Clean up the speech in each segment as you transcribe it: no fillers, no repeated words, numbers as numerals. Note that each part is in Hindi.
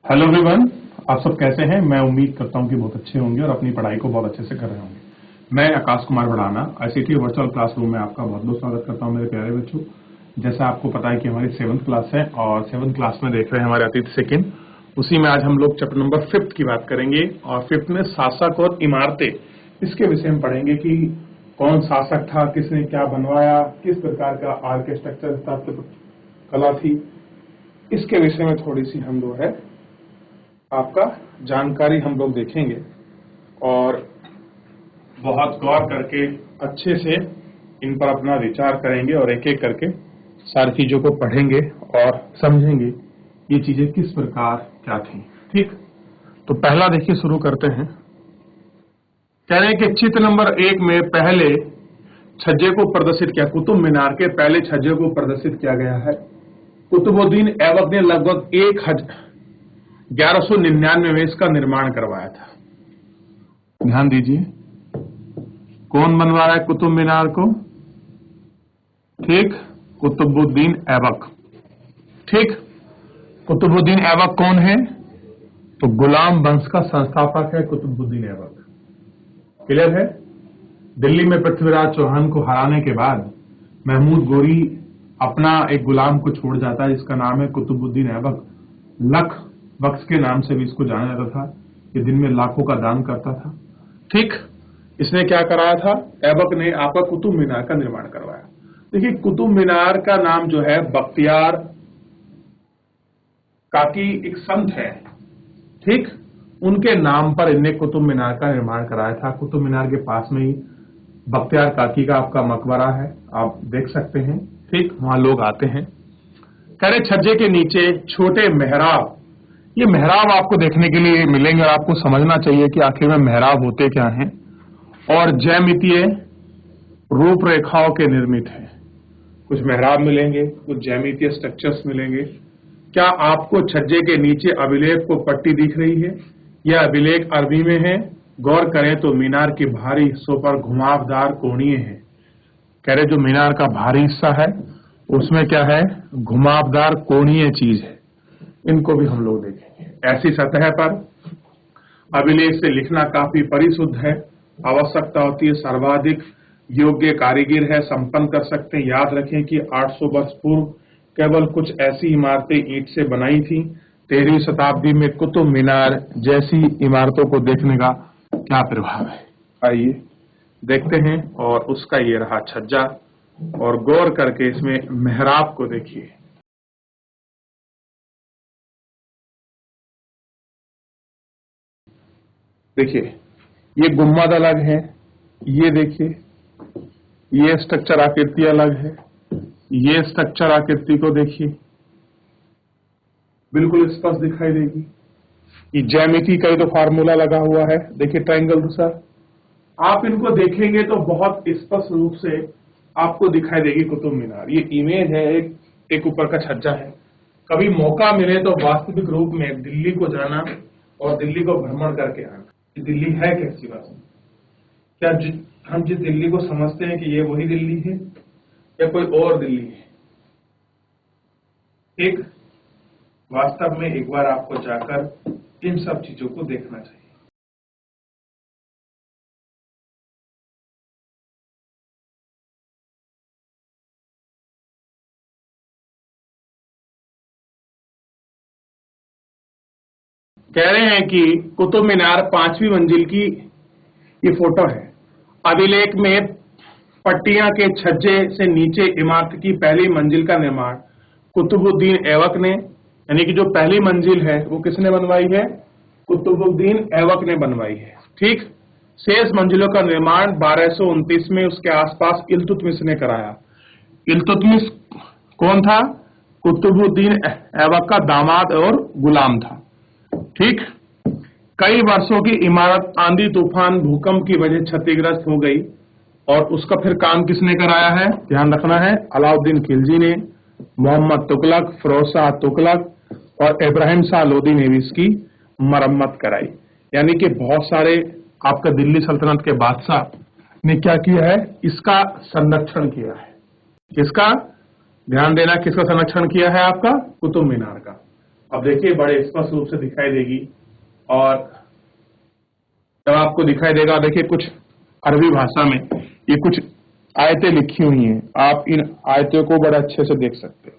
हेलो एवरीवन, आप सब कैसे हैं। मैं उम्मीद करता हूं कि बहुत अच्छे होंगे और अपनी पढ़ाई को बहुत अच्छे से कर रहे होंगे। मैं आकाश कुमार बढ़ाना ICT वर्चुअल क्लासरूम में आपका बहुत बहुत स्वागत करता हूं मेरे प्यारे बच्चों। जैसा आपको पता है कि हमारी 7th क्लास है और 7th क्लास में देख रहे हैं हमारे अतीत सेकंड। उसी में आज हम लोग चैप्टर नंबर 5 की बात करेंगे और 5th में शासक और इमारतें, इसके विषय में पढ़ेंगे कि कौन शासक था, किसने क्या बनवाया, किस प्रकार का आर्किटेक्चर स्थापत्य कला थी, इसके विषय में थोड़ी सी हम लोग है आपका जानकारी हम लोग देखेंगे और बहुत गौर करके अच्छे से इन पर अपना विचार करेंगे और एक एक करके सारी चीजों को पढ़ेंगे और समझेंगे ये चीजें किस प्रकार क्या थी। ठीक, तो पहला देखिए शुरू करते हैं। कह रहे हैं कि चित्र नंबर 1 में पहले छज्जे को प्रदर्शित किया, कुतुब मीनार के पहले छज्जे को प्रदर्शित किया गया है। कुतुबुद्दीन ऐबक ने लगभग 1199 में इसका निर्माण करवाया था। ध्यान दीजिए, कौन बनवाया है कुतुब मीनार को? ठीक, कुतुबुद्दीन ऐबक। ठीक, कुतुबुद्दीन ऐबक कौन है? तो गुलाम वंश का संस्थापक है कुतुबुद्दीन ऐबक। क्लियर है? दिल्ली में पृथ्वीराज चौहान को हराने के बाद महमूद गोरी अपना एक गुलाम को छोड़ जाता है जिसका नाम है कुतुबुद्दीन ऐबक। लख बख्श के नाम से भी इसको जाना जाता था। ये दिन में लाखों का दान करता था। ठीक, इसने क्या कराया था? ऐबक ने आपका कुतुब मीनार का निर्माण करवाया। देखिए, कुतुब मीनार का नाम जो है बख्तियार काकी एक संत है, ठीक, उनके नाम पर इनने कुतुब मीनार का निर्माण कराया था। कुतुब मीनार के पास में ही बख्तियार काकी का आपका मकबरा है, आप देख सकते हैं। ठीक, वहां लोग आते हैं। कह रहे छज्जे के नीचे छोटे मेहराब, ये मेहराब आपको देखने के लिए मिलेंगे और आपको समझना चाहिए कि आखिर में मेहराब होते क्या हैं और ज्यामितीय रूपरेखाओं के निर्मित हैं। कुछ मेहराब मिलेंगे, कुछ ज्यामितीय स्ट्रक्चर्स मिलेंगे। क्या आपको छज्जे के नीचे अभिलेख को पट्टी दिख रही है? यह अभिलेख अरबी में है। गौर करें तो मीनार के भारी हिस्सों पर घुमावदार कोणीय है। कह रहे जो मीनार का भारी हिस्सा है उसमें क्या है? घुमावदार कोणीय चीज है। इनको भी हम लोग देखेंगे। ऐसी सतह पर अभिलेख से लिखना काफी परिशुद्ध है। आवश्यकता होती है सर्वाधिक योग्य कारीगर है, संपन्न कर सकते हैं। याद रखें कि 800 वर्ष पूर्व केवल कुछ ऐसी इमारतें ईंट से बनाई थी। 13वीं शताब्दी में कुतुब मीनार जैसी इमारतों को देखने का क्या प्रभाव है, आइए देखते हैं। और उसका ये रहा छज्जा और गौर करके इसमें मेहराब को देखिए। देखिए, ये गुम्बद अलग है, ये देखिए ये स्ट्रक्चर आकृति अलग है, ये स्ट्रक्चर आकृति को देखिए बिल्कुल स्पष्ट दिखाई देगी। ये ज्यामिति का तो फार्मूला लगा हुआ है, देखिए ट्रायंगल सर। आप इनको देखेंगे तो बहुत स्पष्ट रूप से आपको दिखाई देगी कुतुब मीनार। ये इमेज है, एक ऊपर का छज्जा है। कभी मौका मिले तो वास्तविक रूप में दिल्ली को जाना और दिल्ली को भ्रमण करके आना। दिल्ली है कैसी बात? क्या हम जिस दिल्ली को समझते हैं कि ये वही दिल्ली है या कोई और दिल्ली है? एक वास्तव में एक बार आपको जाकर इन सब चीजों को देखना चाहिए। कह रहे हैं कि कुतुब मीनार 5वीं मंजिल की ये फोटो है। अभिलेख में पट्टियां के छज्जे से नीचे इमारत की पहली मंजिल का निर्माण कुतुबुद्दीन ऐबक ने, यानी कि जो पहली मंजिल है वो किसने बनवाई है? कुतुबुद्दीन ऐबक ने बनवाई है। ठीक, शेष मंजिलों का निर्माण 1229 में उसके आसपास इल्तुतमिश ने कराया। इल्तुतमिश कौन था? कुतुबुद्दीन ऐबक का दामाद और गुलाम था। ठीक, कई वर्षों की इमारत आंधी तूफान भूकंप की वजह क्षतिग्रस्त हो गई और उसका फिर काम किसने कराया है? ध्यान रखना है, अलाउद्दीन खिलजी ने, मोहम्मद तुगलक, फिरोज शाह तुगलक और इब्राहिम शाह लोदी ने भी इसकी मरम्मत कराई। यानी कि बहुत सारे आपका दिल्ली सल्तनत के बादशाह ने क्या किया है? इसका संरक्षण किया है। किसका? ध्यान देना, किसका संरक्षण किया है? आपका कुतुब मीनार का। अब देखिए बड़े स्पष्ट रूप से दिखाई देगी, और जब आपको दिखाई देगा, देखिए कुछ अरबी भाषा में ये कुछ आयतें लिखी हुई हैं, आप इन आयतों को बड़े अच्छे से देख सकते हो।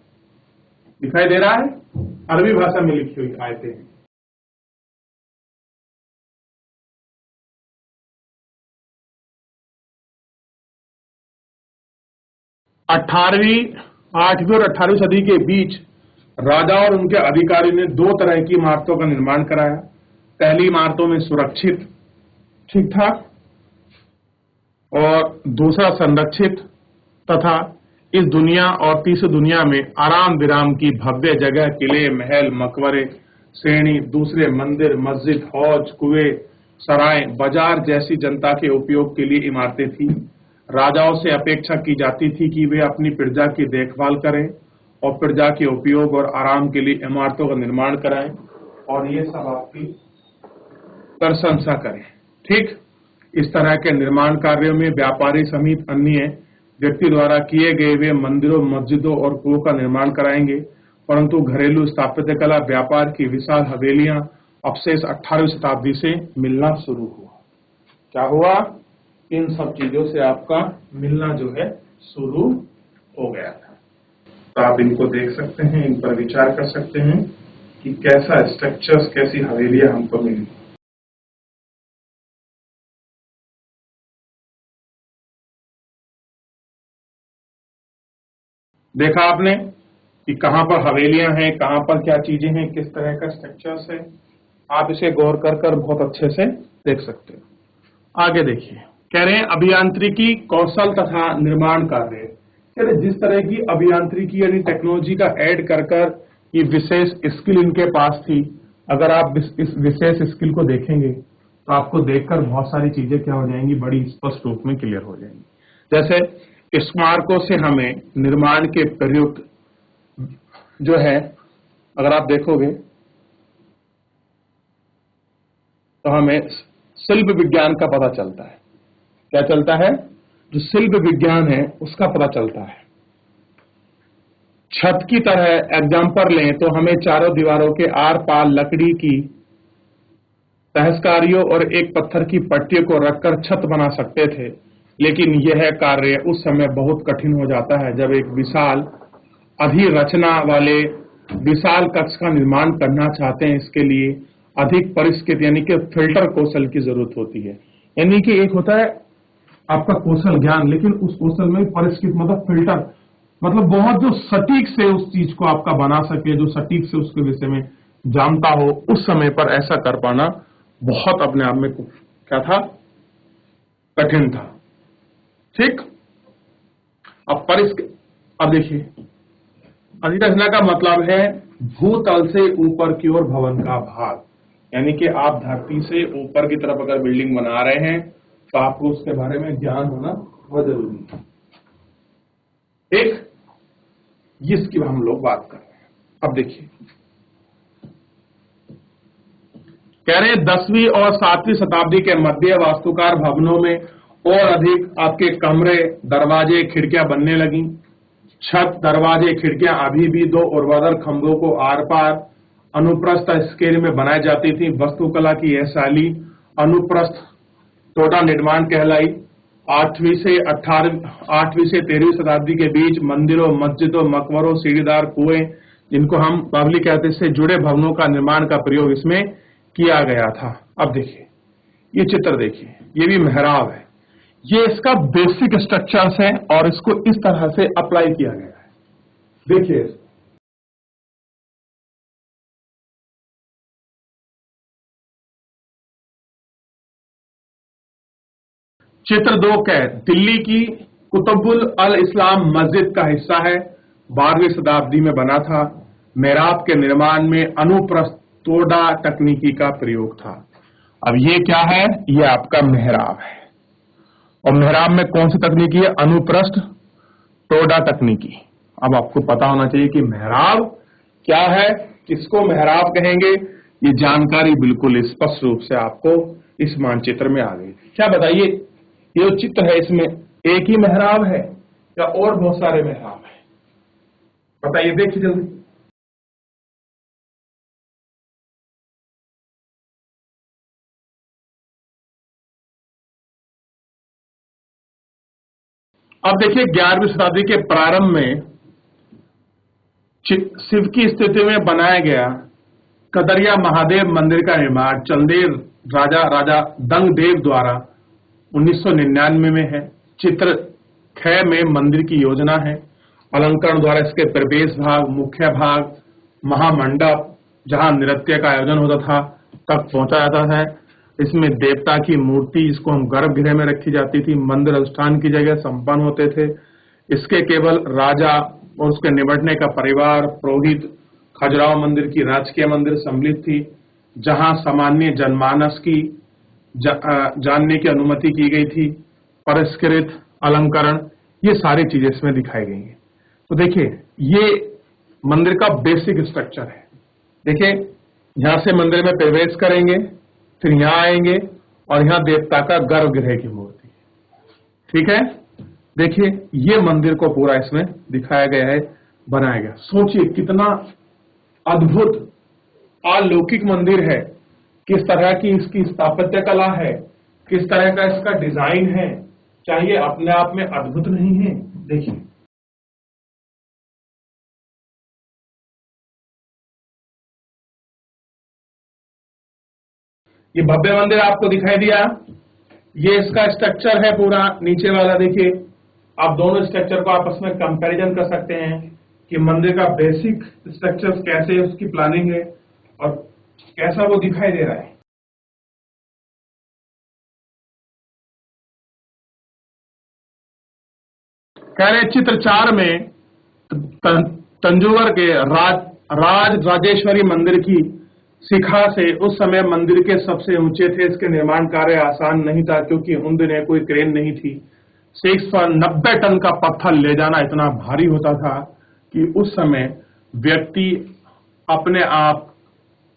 दिखाई दे रहा है, अरबी भाषा में लिखी हुई आयतें हैं। आठवीं और 18वीं सदी के बीच राजा और उनके अधिकारी ने दो तरह की इमारतों का निर्माण कराया। पहली इमारतों में सुरक्षित, ठीक ठाक, और दूसरा संरक्षित तथा इस दुनिया और तीसरी दुनिया में आराम विराम की भव्य जगह, किले, महल, मकबरे, श्रेणी, दूसरे मंदिर, मस्जिद, हौज, कुएं, सराय, बाजार जैसी जनता के उपयोग के लिए इमारतें थी। राजाओं से अपेक्षा की जाती थी कि वे अपनी प्रजा की देखभाल करें और प्रजा के उपयोग और आराम के लिए इमारतों का निर्माण कराएं, और ये सब आपकी प्रशंसा करें। ठीक इस तरह के निर्माण कार्यों में व्यापारी समेत अन्य व्यक्ति द्वारा किए गए वे मंदिरों, मस्जिदों और कुओं का निर्माण कराएंगे, परंतु घरेलू स्थापत्य कला, व्यापार की विशाल हवेलियां अवशेष 18वीं शताब्दी से मिलना शुरू हुआ। क्या हुआ? इन सब चीजों से आपका मिलना जो है शुरू हो गया था। तो आप इनको देख सकते हैं, इन पर विचार कर सकते हैं कि कैसा स्ट्रक्चर्स, कैसी हवेलियां हमको मिली। देखा आपने कि कहां पर हवेलियां हैं, कहां पर क्या चीजें हैं, किस तरह का स्ट्रक्चर्स है। आप इसे गौर कर कर बहुत अच्छे से देख सकते हो। आगे देखिए, कह रहे हैं अभियांत्रिकी, कौशल तथा निर्माण कार्य। कह रहे जिस तरह की अभियांत्रिकी यानी टेक्नोलॉजी का ऐड कर कर ये विशेष स्किल इनके पास थी, अगर आप इस विशेष स्किल को देखेंगे तो आपको देखकर बहुत सारी चीजें क्या हो जाएंगी, बड़ी स्पष्ट रूप में क्लियर हो जाएंगी। जैसे स्मारकों से हमें निर्माण के प्रयुक्त जो है, अगर आप देखोगे तो हमें शिल्प विज्ञान का पता चलता है। क्या चलता है? जो शिल्प विज्ञान है उसका पता चलता है। छत की तरह एग्जाम्पल लें तो हमें चारों दीवारों के आर पार लकड़ी की तहसकारियों और एक पत्थर की पट्टियों को रखकर छत बना सकते थे, लेकिन यह कार्य उस समय बहुत कठिन हो जाता है जब एक विशाल अधिरचना वाले विशाल कक्ष का निर्माण करना चाहते हैं। इसके लिए अधिक परिष्कृत यानी कि फिल्टर कौशल की जरूरत होती है। यानी कि एक होता है आपका कौशल ज्ञान, लेकिन उस कौशल में परिष्कृत मतलब फिल्टर, मतलब बहुत जो सटीक से उस चीज को आपका बना सके, जो सटीक से उसके विषय में जानता हो, उस समय पर ऐसा कर पाना बहुत अपने आप में क्या था, कठिन था। ठीक, अब देखिए, अधिरचना का मतलब है भूतल से ऊपर की ओर भवन का भाग, यानी कि आप धरती से ऊपर की तरफ अगर बिल्डिंग बना रहे हैं तो आपको उसके बारे में ज्ञान होना बहुत जरूरी है। ठीक, जिसकी हम लोग बात कर रहे हैं। अब देखिए, कह रहे हैं 10वीं और 7वीं शताब्दी के मध्य वास्तुकार भवनों में और अधिक आपके कमरे, दरवाजे, खिड़कियां बनने लगी। छत, दरवाजे, खिड़कियां अभी भी दो ऊर्ध्वाधर खंभों को आर पार अनुप्रस्थ स्केल में बनाई जाती थी। वास्तुकला की यह शैली अनुप्रस्थ टोटा निर्माण कहलाई। 8वीं से 13वीं शताब्दी के बीच मंदिरों, मस्जिदों, मकबरों, सीढ़ीदार कुएं, जिनको हम बावली कहते हैं, से जुड़े भवनों का निर्माण का प्रयोग इसमें किया गया था। अब देखिए, ये चित्र देखिए, ये भी मेहराब है। ये इसका बेसिक स्ट्रक्चर्स है और इसको इस तरह से अप्लाई किया गया है। देखिए, चित्र 2 क्या, दिल्ली की कुतुबुल अल इस्लाम मस्जिद का हिस्सा है, 12वीं शताब्दी में बना था। मेहराब के निर्माण में अनुप्रस्थ टोडा तकनीकी का प्रयोग था। अब ये क्या है? ये आपका मेहराब है, और मेहराब में कौन सी तकनीकी है? अनुप्रस्थ टोडा तकनीकी। अब आपको पता होना चाहिए कि मेहराब क्या है, किसको मेहराब कहेंगे। ये जानकारी बिल्कुल स्पष्ट रूप से आपको इस मानचित्र में आ गई। क्या बताइए, ये जो चित्र है इसमें एक ही मेहराब है या और बहुत सारे मेहराब है? बताइए, देखिए जल्दी। अब देखिए 11वीं शताब्दी के प्रारंभ में शिव की स्थिति में बनाया गया कदरिया महादेव मंदिर का निर्माण चंदेल राजा दंगदेव द्वारा 1999 में है। चित्र 6 में मंदिर की योजना है। अलंकरण द्वारा इसके प्रवेश भाग, मुख्य भाग, महामंडप जहां नृत्य का आयोजन होता था तक पहुंचा जाता है। इसमें देवता की मूर्ति जिसको हम गर्भगृह में रखी जाती थी, मंदिर अनुष्ठान की जगह संपन्न होते थे। इसके केवल राजा और उसके निबटने का परिवार, पुरोहित, खजुराहो मंदिर की राजकीय मंदिर सम्मिलित थी, जहां सामान्य जनमानस की जानने की अनुमति की गई थी। परिष्कृत अलंकरण, ये सारी चीजें इसमें दिखाई गई हैं। तो देखिए ये मंदिर का बेसिक स्ट्रक्चर है। देखिए यहां से मंदिर में प्रवेश करेंगे, फिर यहां आएंगे और यहां देवता का गर्भगृह की मूर्ति, ठीक है। देखिए ये मंदिर को पूरा इसमें दिखाया गया है, बनाया गया। सोचिए कितना अद्भुत अलौकिक मंदिर है, किस तरह की इसकी स्थापत्य कला है, किस तरह का इसका डिजाइन है, क्या ये अपने आप में अद्भुत नहीं है? देखिए ये भव्य मंदिर आपको दिखाई दिया, ये इसका स्ट्रक्चर है पूरा नीचे वाला। देखिए आप दोनों स्ट्रक्चर को आपस में कंपैरिजन कर सकते हैं कि मंदिर का बेसिक स्ट्रक्चर कैसे उसकी प्लानिंग है और कैसा वो दिखाई दे रहा है। कह रहे चित्र 4 में तंजौर के राजेश्वरी मंदिर की शिखा से उस समय मंदिर के सबसे ऊंचे थे। इसके निर्माण कार्य आसान नहीं था क्योंकि उन दिनों कोई क्रेन नहीं थी। 690 टन का पत्थर ले जाना इतना भारी होता था कि उस समय व्यक्ति अपने आप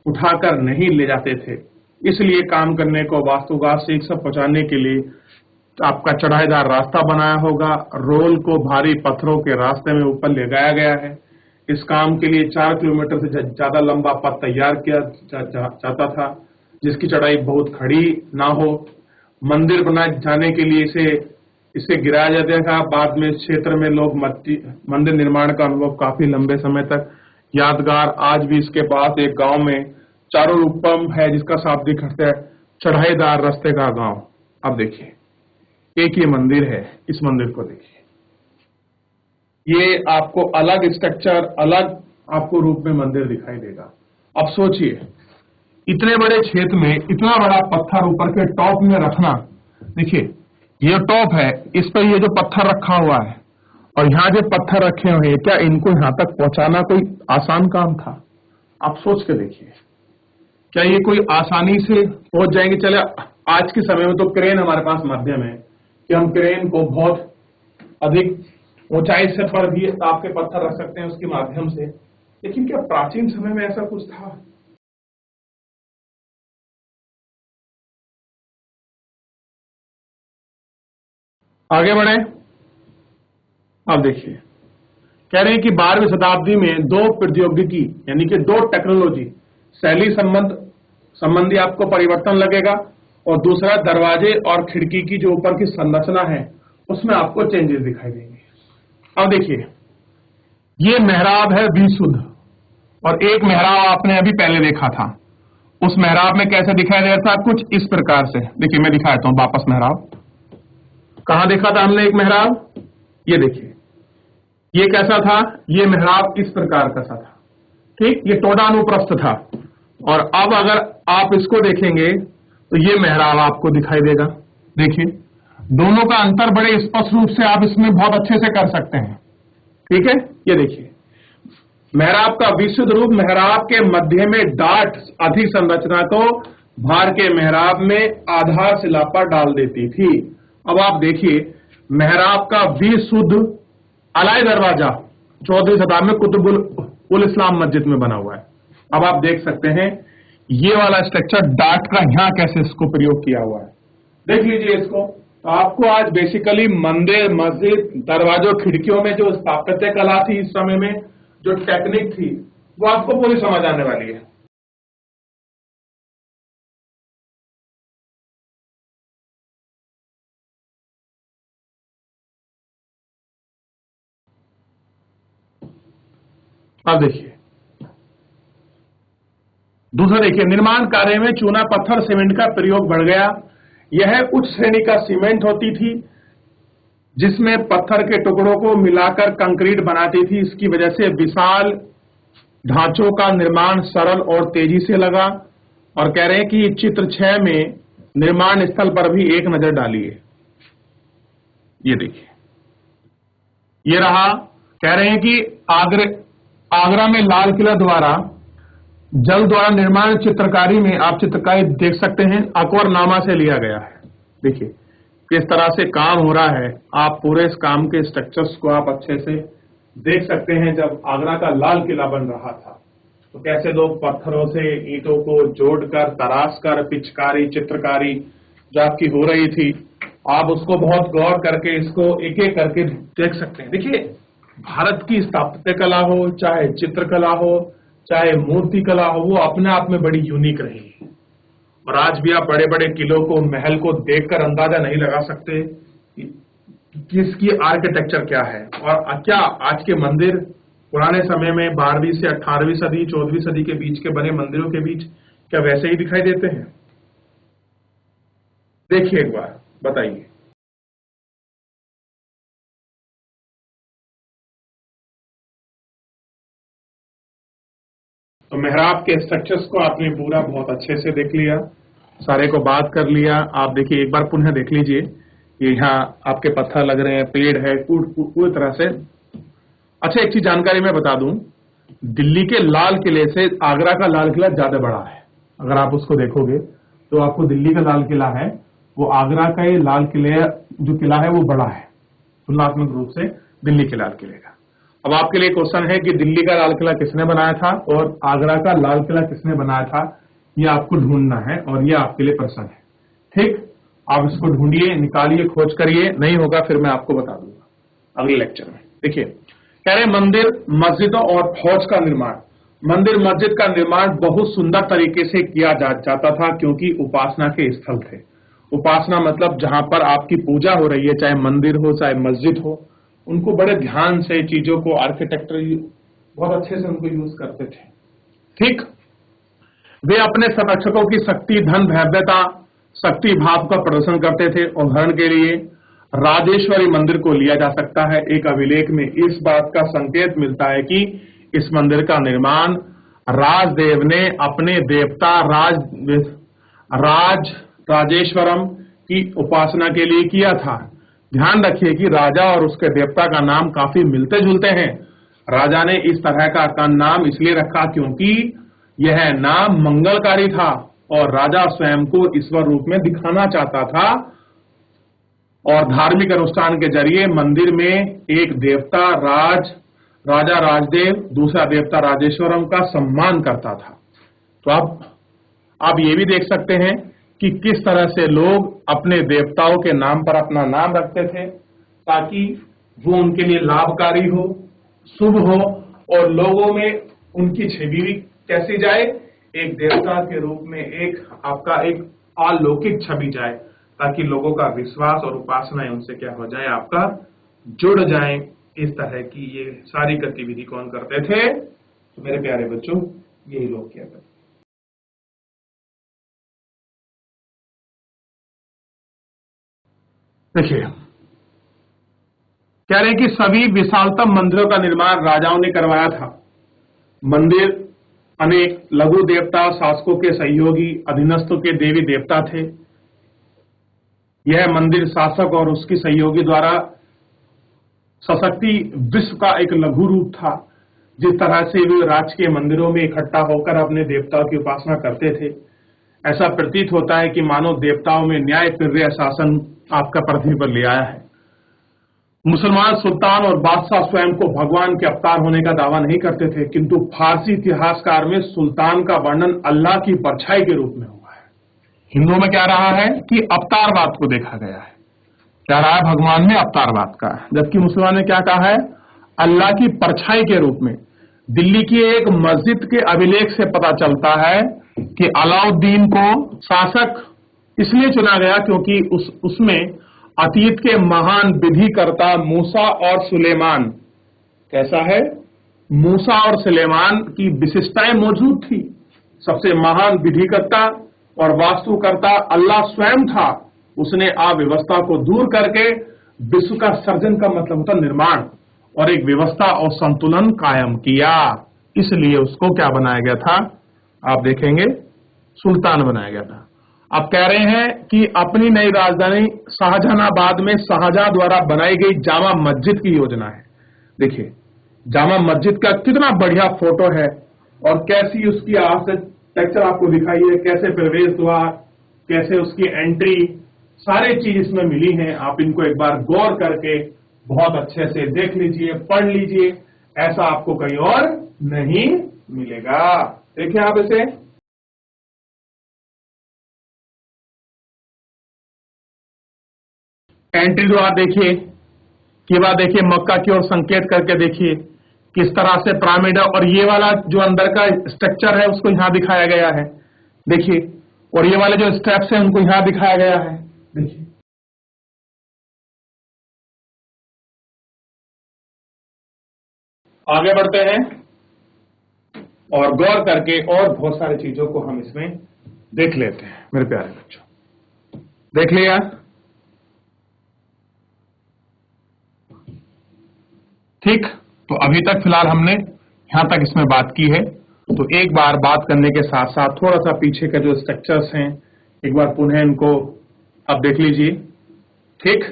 उठाकर नहीं ले जाते थे। इसलिए काम करने को वास्तुगात से एक पहुंचाने के लिए आपका चढ़ाईदार रास्ता बनाया होगा। रोल को भारी पत्थरों के रास्ते में ऊपर ले जाया गया है। इस काम के लिए 4 किलोमीटर से ज्यादा लंबा पथ तैयार किया जाता था, जिसकी चढ़ाई बहुत खड़ी ना हो। मंदिर बनाए जाने के लिए इसे गिराया जाता था। बाद में इस क्षेत्र में लोग मंदिर निर्माण का अनुभव काफी लंबे समय तक यादगार। आज भी इसके पास एक गांव में चारों रूपम है, जिसका शाब्दिक अर्थ है चढ़ाईदार रास्ते का गांव। अब देखिए एक ये मंदिर है, इस मंदिर को देखिए, ये आपको अलग स्ट्रक्चर, अलग आपको रूप में मंदिर दिखाई देगा। अब सोचिए इतने बड़े क्षेत्र में इतना बड़ा पत्थर ऊपर के टॉप में रखना। देखिए ये टॉप है, इस पर ये जो पत्थर रखा हुआ है और यहाँ जो पत्थर रखे हुए हैं, क्या इनको यहां तक पहुंचाना कोई आसान काम था? आप सोच के देखिए, क्या ये कोई आसानी से पहुंच जाएंगे? चले आज के समय में तो क्रेन हमारे पास माध्यम है कि हम क्रेन को बहुत अधिक ऊंचाई से पर भी आपके पत्थर रख सकते हैं उसके माध्यम से, लेकिन क्या प्राचीन समय में ऐसा कुछ था? आगे बढ़े। अब देखिए कह रहे हैं कि 12वीं शताब्दी में दो प्रौद्योगिकी यानी कि दो टेक्नोलॉजी शैली संबंधी आपको परिवर्तन लगेगा, और दूसरा दरवाजे और खिड़की की जो ऊपर की संरचना है उसमें आपको चेंजेस दिखाई देंगे। अब देखिए ये मेहराब है विशुद्ध, और एक मेहराब आपने अभी पहले देखा था। उस मेहराब में कैसे दिखाई दे रहा था? कुछ इस प्रकार से। देखिए मैं दिखाता हूं वापस मेहराब। कहां देखा था हमने एक मेहराब? ये देखिए ये कैसा था? ये मेहराब इस प्रकार का सा था, ठीक, ये टोडानुप्रस्थ था। और अब अगर आप इसको देखेंगे तो ये मेहराब आपको दिखाई देगा। देखिए दोनों का अंतर बड़े स्पष्ट रूप से आप इसमें बहुत अच्छे से कर सकते हैं, ठीक है। ये देखिए मेहराब का विशुद्ध रूप, मेहराब के मध्य में डाट अधिक संरचना को भार के मेहराब में आधारशिला पर डाल देती थी। अब आप देखिए मेहराब का विशुद्ध अलाई दरवाजा 14वीं शताब्दी में कुतुबुल उल इस्लाम मस्जिद में बना हुआ है। अब आप देख सकते हैं ये वाला स्ट्रक्चर डाट का यहां कैसे इसको प्रयोग किया हुआ है, देख लीजिए इसको। तो आपको आज बेसिकली मंदिर, मस्जिद, दरवाजों, खिड़कियों में जो स्थापत्य कला थी इस समय में, जो टेक्निक थी, वो आपको पूरी समझ आने वाली है। अब देखिए दूसरा, देखिए निर्माण कार्य में चूना पत्थर सीमेंट का प्रयोग बढ़ गया। यह उच्च श्रेणी का सीमेंट होती थी जिसमें पत्थर के टुकड़ों को मिलाकर कंक्रीट बनाती थी। इसकी वजह से विशाल ढांचों का निर्माण सरल और तेजी से लगा। और कह रहे हैं कि चित्र 6 में निर्माण स्थल पर भी एक नजर डालिए। ये देखिए, ये रहा। कह रहे हैं कि आगरा में लाल किला द्वारा जल द्वारा निर्माण चित्रकारी में आप चित्रकारी देख सकते हैं, अकबरनामा से लिया गया है। देखिए किस तरह से काम हो रहा है, आप पूरे इस काम के स्ट्रक्चर्स को आप अच्छे से देख सकते हैं। जब आगरा का लाल किला बन रहा था तो कैसे लोग पत्थरों से ईंटों को जोड़कर, तराश कर, पिचकारी, चित्रकारी जो आपकी हो रही थी, आप उसको बहुत गौर करके इसको एक एक करके देख सकते हैं। देखिए भारत की स्थापत्य कला हो, चाहे चित्रकला हो, चाहे मूर्ति कला हो, वो अपने आप में बड़ी यूनिक रही है। और आज भी आप बड़े बड़े किलों को, महल को देखकर अंदाजा नहीं लगा सकते कि इसकी आर्किटेक्चर क्या है। और क्या आज के मंदिर पुराने समय में 12वीं से 18वीं सदी, 14वीं सदी के बीच के बने मंदिरों के बीच क्या वैसे ही दिखाई देते हैं? देखिए एक बार, बताइए। तो मेहराब के स्ट्रक्चर्स को आपने पूरा बहुत अच्छे से देख लिया, सारे को बात कर लिया। आप देखिए एक बार पुनः देख लीजिए, ये यहाँ आपके पत्थर लग रहे हैं, पेड़ है, पूरी तरह से। अच्छा एक चीज जानकारी मैं बता दूं, दिल्ली के लाल किले से आगरा का लाल किला ज्यादा बड़ा है। अगर आप उसको देखोगे तो आपको दिल्ली का लाल किला है, वो आगरा का ये लाल किले जो किला है वो बड़ा है तुलनात्मक रूप से दिल्ली के लाल किले का। अब आपके लिए क्वेश्चन है कि दिल्ली का लाल किला किसने बनाया था और आगरा का लाल किला किसने बनाया था, ये आपको ढूंढना है और ये आपके लिए प्रश्न है। ठीक, आप इसको ढूंढिए, निकालिए, खोज करिए। नहीं होगा फिर मैं आपको बता दूंगा अगले लेक्चर में। देखिए कह रहे मंदिर, मस्जिदों और फौज का निर्माण। मंदिर मस्जिद का निर्माण बहुत सुंदर तरीके से किया जाता था क्योंकि उपासना के स्थल थे। उपासना मतलब जहां पर आपकी पूजा हो रही है, चाहे मंदिर हो चाहे मस्जिद हो, उनको बड़े ध्यान से चीजों को, आर्किटेक्चर बहुत अच्छे से उनको यूज करते थे। ठीक, वे अपने संरक्षकों की शक्ति, धन, भव्यता, शक्ति भाव का प्रदर्शन करते थे। उदाहरण के लिए राजेश्वरी मंदिर को लिया जा सकता है। एक अभिलेख में इस बात का संकेत मिलता है कि इस मंदिर का निर्माण राजदेव ने अपने देवता राजेश्वरम की उपासना के लिए किया था। ध्यान रखिए कि राजा और उसके देवता का नाम काफी मिलते जुलते हैं। राजा ने इस तरह का नाम इसलिए रखा क्योंकि यह नाम मंगलकारी था और राजा स्वयं को ईश्वर रूप में दिखाना चाहता था। और धार्मिक अनुष्ठान के जरिए मंदिर में एक देवता राजा राजदेव, दूसरा देवता राजेश्वरम का सम्मान करता था। तो आप ये भी देख सकते हैं कि किस तरह से लोग अपने देवताओं के नाम पर अपना नाम रखते थे ताकि वो उनके लिए लाभकारी हो, शुभ हो और लोगों में उनकी छवि भी कैसी जाए, एक देवता के रूप में एक आपका एक अलौकिक छवि जाए, ताकि लोगों का विश्वास और उपासना उनसे क्या हो जाए, आपका जुड़ जाए। इस तरह की ये सारी गतिविधि कौन करते थे? तो मेरे प्यारे बच्चों, यही लोग किया करते। देखिए कह रहे हैं कि सभी विशालतम मंदिरों का निर्माण राजाओं ने करवाया था। मंदिर अनेक लघु देवता, शासकों के सहयोगी, अधीनस्थों के देवी देवता थे। यह मंदिर शासक और उसकी सहयोगी द्वारा सशक्ति विश्व का एक लघु रूप था। जिस तरह से वे राजकीय मंदिरों में इकट्ठा होकर अपने देवताओं की उपासना करते थे, ऐसा प्रतीत होता है कि मानो देवताओं में न्यायप्रिय शासन आपका पृथ्वी पर ले आया है। मुसलमान सुल्तान और बादशाह स्वयं को भगवान के अवतार होने का दावा नहीं करते थे, किंतु फारसी इतिहासकार में सुल्तान का वर्णन अल्लाह की परछाई के रूप में हुआ है। हिंदुओं में क्या रहा है कि अवतारवाद को देखा गया है। क्या रहा है? भगवान में अवतारवाद का, जबकि मुसलमान ने क्या कहा है? अल्लाह की परछाई के रूप में। दिल्ली की एक मस्जिद के अभिलेख से पता चलता है कि अलाउद्दीन को शासक इसलिए चुना गया क्योंकि उसमें अतीत के महान विधिकर्ता मूसा और सुलेमान कैसा है? मूसा और सुलेमान की विशिष्टताएं मौजूद थी। सबसे महान विधिकर्ता और वास्तुकर्ता अल्लाह स्वयं था। उसने अव्यवस्था को दूर करके विश्व का सर्जन का मतलब होता निर्माण और एक व्यवस्था और संतुलन कायम किया। इसलिए उसको क्या बनाया गया था, आप देखेंगे सुल्तान बनाया गया था। अब कह रहे हैं कि अपनी नई राजधानी शाहजहानाबाद में शाहजहां द्वारा बनाई गई जामा मस्जिद की योजना है। देखिए जामा मस्जिद का कितना बढ़िया फोटो है और कैसी उसकी आर्किटेक्चर आपको दिखाई है, कैसे प्रवेश द्वार, कैसे उसकी एंट्री, सारी चीज इसमें मिली हैं। आप इनको एक बार गौर करके बहुत अच्छे से देख लीजिए, पढ़ लीजिए, ऐसा आपको कहीं और नहीं मिलेगा। देखिए आप इसे एंट्री द्वार देखिए, के बाद देखिए मक्का की ओर संकेत करके देखिए किस तरह से पिरामिड है, और ये वाला जो अंदर का स्ट्रक्चर है उसको यहां दिखाया गया है देखिए, और ये वाले जो स्टेप्स हैं उनको यहां दिखाया गया है देखिए। आगे बढ़ते हैं और गौर करके और बहुत सारी चीजों को हम इसमें देख लेते हैं। मेरे प्यारे बच्चों देख लिया, ठीक। तो अभी तक फिलहाल हमने यहां तक इसमें बात की है। तो एक बार बात करने के साथ साथ थोड़ा सा पीछे के जो स्ट्रक्चर्स हैं एक बार पुनः इनको अब देख लीजिए, ठीक।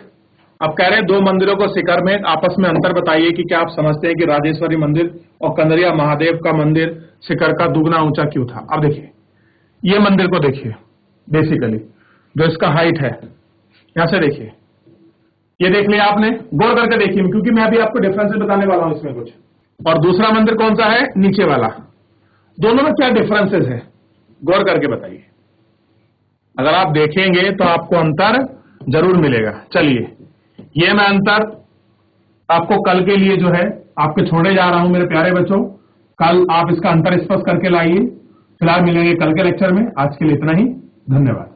अब कह रहे हैं दो मंदिरों को शिखर में आपस में अंतर बताइए कि क्या आप समझते हैं कि राजेश्वरी मंदिर और कंदरिया महादेव का मंदिर शिखर का दुगना ऊंचा क्यों था। अब देखिए ये मंदिर को देखिए, बेसिकली जो इसका हाइट है, यहां से देखिए, ये देख लिया आपने, गौर करके देखिए क्योंकि मैं अभी आपको डिफरेंसेस बताने वाला हूं इसमें कुछ। और दूसरा मंदिर कौन सा है, नीचे वाला, दोनों में क्या डिफरेंसेस है गौर करके बताइए। अगर आप देखेंगे तो आपको अंतर जरूर मिलेगा। चलिए ये मैं अंतर आपको कल के लिए जो है आपके छोड़े जा रहा हूं मेरे प्यारे बच्चों। कल आप इसका अंतर स्पष्ट करके लाइए। फिलहाल मिलेंगे कल के लेक्चर में। आज के लिए इतना ही, धन्यवाद।